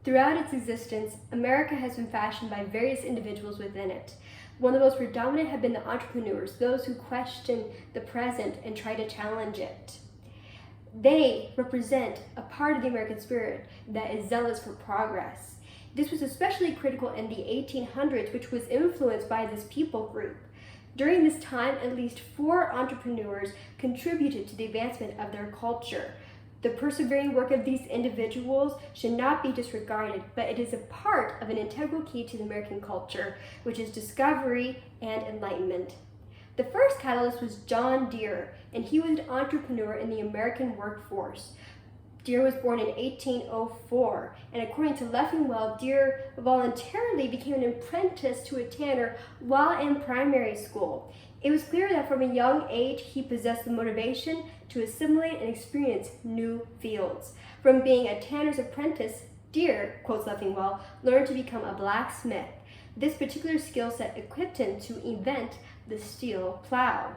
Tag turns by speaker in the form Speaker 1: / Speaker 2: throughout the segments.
Speaker 1: Throughout its existence, America has been fashioned by various individuals within it. One of the most predominant have been the entrepreneurs, those who question the present and try to challenge it. They represent a part of the American spirit that is zealous for progress. This was especially critical in the 1800s, which was influenced by this people group. During this time, at least 4 entrepreneurs contributed to the advancement of their culture. The persevering work of these individuals should not be disregarded, but it is a part of an integral key to the American culture, which is discovery and enlightenment. The first catalyst was John Deere, and he was an entrepreneur in the American workforce. Deere was born in 1804, and according to Leffingwell, Deere voluntarily became an apprentice to a tanner while in primary school. It was clear that from a young age he possessed the motivation to assimilate and experience new fields. From being a tanner's apprentice, Deere, quotes Leffingwell, learned to become a blacksmith. This particular skill set equipped him to invent the steel plow.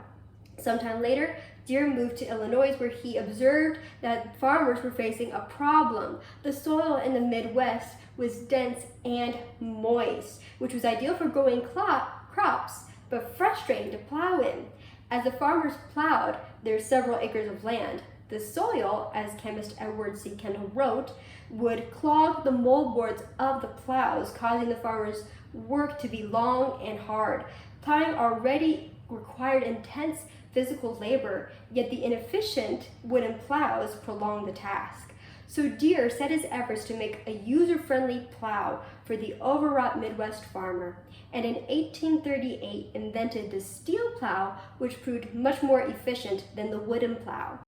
Speaker 1: Sometime later, Deere moved to Illinois, where he observed that farmers were facing a problem. The soil in the Midwest was dense and moist, which was ideal for growing crops, but frustrating to plow in. As the farmers plowed their several acres of land, the soil, as chemist Edward C. Kendall wrote, would clog the moldboards of the plows, causing the farmers' work to be long and hard. Plowing already required intense physical labor, yet the inefficient wooden plows prolonged the task. So Deere set his efforts to make a user-friendly plow for the overwrought Midwest farmer, and in 1838 invented the steel plow, which proved much more efficient than the wooden plow.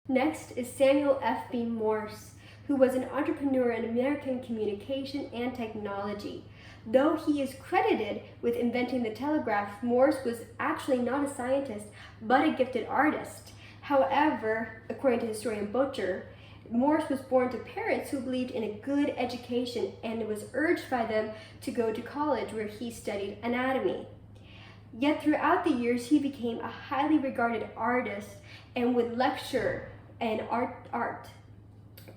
Speaker 1: Next is Samuel FB Morse, who was an entrepreneur in American communication and technology. Though he is credited with inventing the telegraph, Morse was actually not a scientist, but a gifted artist. However, according to historian Butcher, Morse was born to parents who believed in a good education and was urged by them to go to college, where he studied anatomy. Yet throughout the years, he became a highly regarded artist and would lecture in art.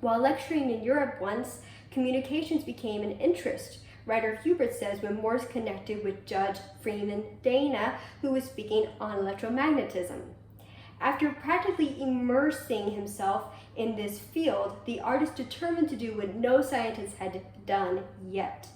Speaker 1: While lecturing in Europe once, communications became an interest. Writer Hubert says when Morse connected with Judge Freeman Dana, who was speaking on electromagnetism. After practically immersing himself in this field, the artist determined to do what no scientist had done yet.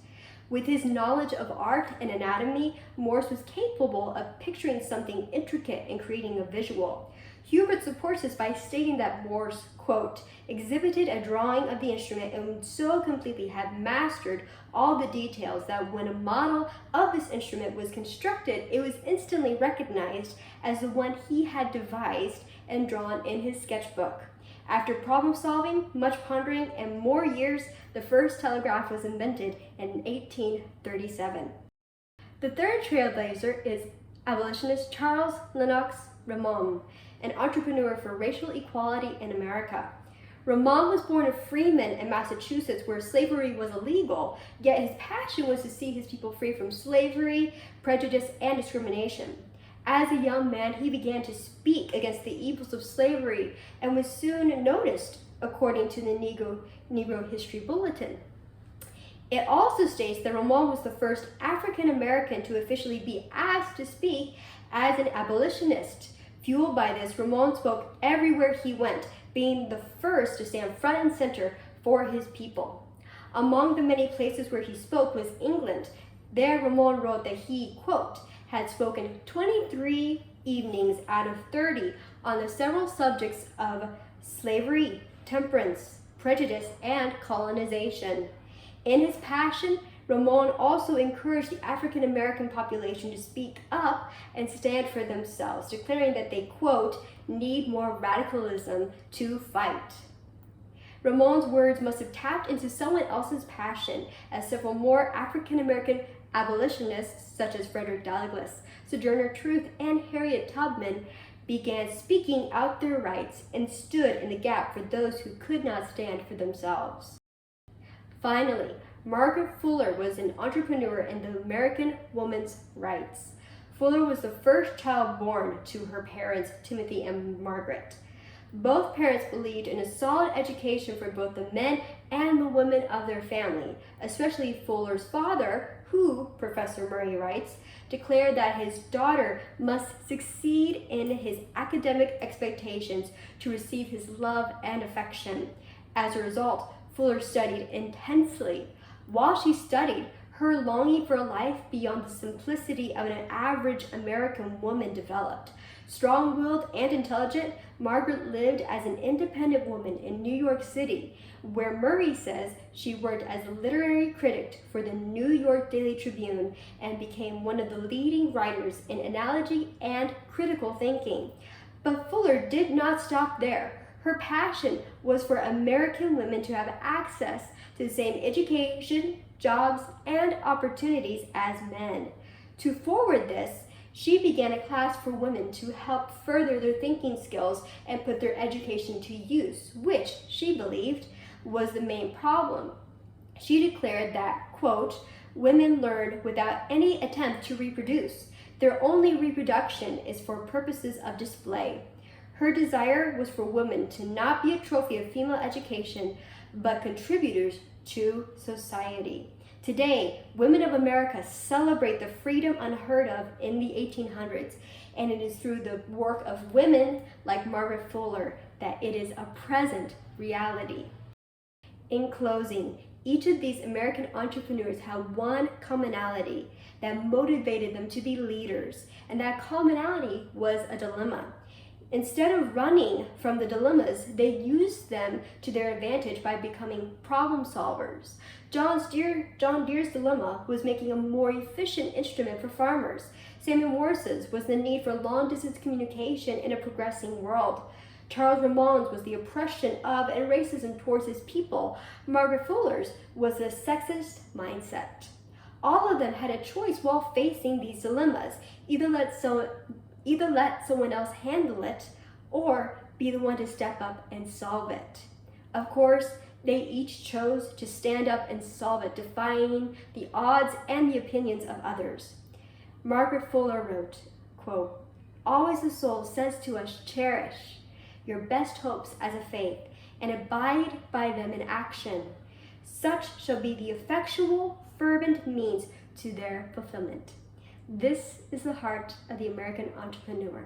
Speaker 1: With his knowledge of art and anatomy, Morse was capable of picturing something intricate and creating a visual. Hubert supports this by stating that Morse, quote, exhibited a drawing of the instrument and so completely had mastered all the details that when a model of this instrument was constructed, it was instantly recognized as the one he had devised and drawn in his sketchbook. After problem solving, much pondering, and more years, the first telegraph was invented in 1837. The third trailblazer is abolitionist Charles Lennox Ramon, an entrepreneur for racial equality in America. Ramon was born a freeman in Massachusetts, where slavery was illegal, yet his passion was to see his people free from slavery, prejudice, and discrimination. As a young man, he began to speak against the evils of slavery and was soon noticed, according to the Negro History Bulletin. It also states that Ramon was the first African American to officially be asked to speak as an abolitionist. Fueled by this, Ramon spoke everywhere he went, being the first to stand front and center for his people. Among the many places where he spoke was England. There, Ramon wrote that he, quote, had spoken 23 evenings out of 30 on the several subjects of slavery, temperance, prejudice, and colonization. In his passion, Ramon also encouraged the African American population to speak up and stand for themselves, declaring that they, quote, need more radicalism to fight. Ramon's words must have tapped into someone else's passion, as several more African American abolitionists, such as Frederick Douglass, Sojourner Truth, and Harriet Tubman, began speaking out their rights and stood in the gap for those who could not stand for themselves. Finally, Margaret Fuller was an entrepreneur in the American women's rights. Fuller was the first child born to her parents, Timothy and Margaret. Both parents believed in a solid education for both the men and the women of their family, especially Fuller's father, who, Professor Murray writes, declared that his daughter must succeed in his academic expectations to receive his love and affection. As a result, Fuller studied intensely. While she studied, her longing for a life beyond the simplicity of an average American woman developed. Strong-willed and intelligent, Margaret lived as an independent woman in New York City, where Murray says she worked as a literary critic for the New York Daily Tribune and became one of the leading writers in analogy and critical thinking. But Fuller did not stop there. Her passion was for American women to have access to the same education, jobs, and opportunities as men. To forward this, she began a class for women to help further their thinking skills and put their education to use, which, she believed, was the main problem. She declared that, quote, women learn without any attempt to reproduce. Their only reproduction is for purposes of display. Her desire was for women to not be a trophy of female education, but contributors to society. Today, women of America celebrate the freedom unheard of in the 1800s, and it is through the work of women like Margaret Fuller that it is a present reality. In closing, each of these American entrepreneurs had one commonality that motivated them to be leaders, and that commonality was a dilemma. Instead of running from the dilemmas, they used them to their advantage by becoming problem solvers. John Deere's dilemma was making a more efficient instrument for farmers. Samuel Morse's was the need for long-distance communication in a progressing world. Charles Ramon's was the oppression of and racism towards his people. Margaret Fuller's was the sexist mindset. All of them had a choice while facing these dilemmas. Either let someone else handle it, or be the one to step up and solve it. Of course, they each chose to stand up and solve it, defying the odds and the opinions of others. Margaret Fuller wrote, quote, always the soul says to us, cherish your best hopes as a faith, and abide by them in action. Such shall be the effectual, fervent means to their fulfillment. This is the heart of the American entrepreneur.